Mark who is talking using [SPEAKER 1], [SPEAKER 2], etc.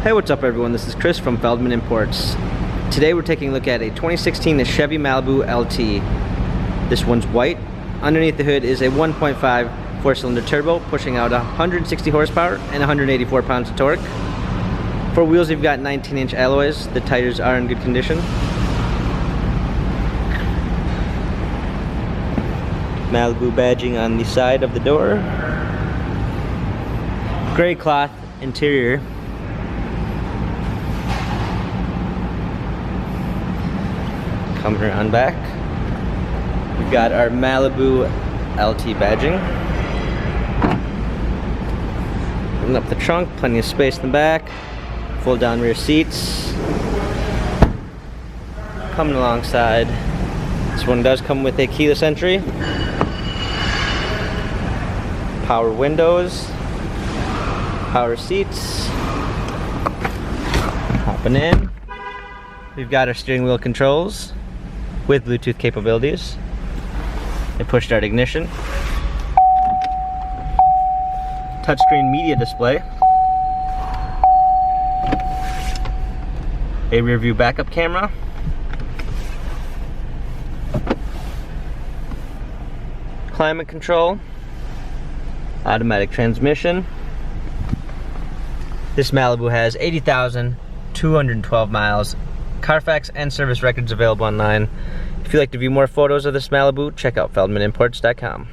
[SPEAKER 1] Hey, what's up everyone? This is Chris from Feldmann Imports. Today we're taking a look at a 2016 Chevy Malibu LT. This one's white. Underneath the hood is a 1.5 four-cylinder turbo pushing out 160 horsepower and 184 pounds of torque. For wheels, you've got 19-inch alloys. The tires are in good condition. Malibu badging on the side of the door. Gray cloth interior. Coming around back, we've got our Malibu LT badging. Open up the trunk, plenty of space in the back. Fold down rear seats. Coming alongside, this one does come with a keyless entry. Power windows. Power seats. Hopping in, we've got our steering wheel controls with Bluetooth capabilities. A push start ignition. Touchscreen media display. A rear view backup camera. Climate control. Automatic transmission. This Malibu has 80,212 miles. Carfax and service records available online. If you'd like to view more photos of this Malibu, check out feldmanimports.com.